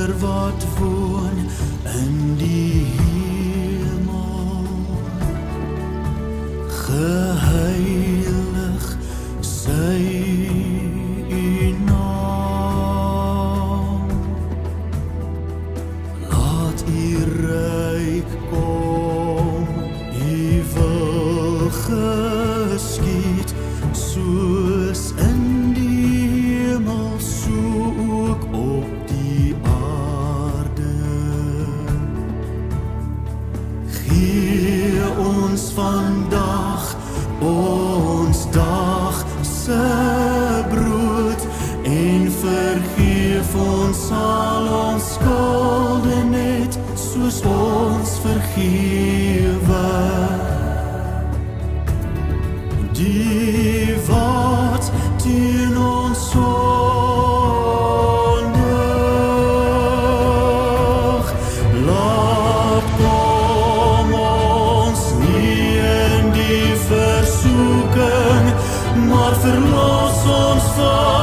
Vader wat woon in die hemel, geheilig sy u naam. Laat u ryk kom, u wil geskied, soos in die hemel, so ook op die aarde. Gee ons vandag ons dagse brood, en vergeef ons al ons skulde net, soos ons vergewe die wat teen ons sondig. Laat kom ons nie in die versoeking, maar verlos ons van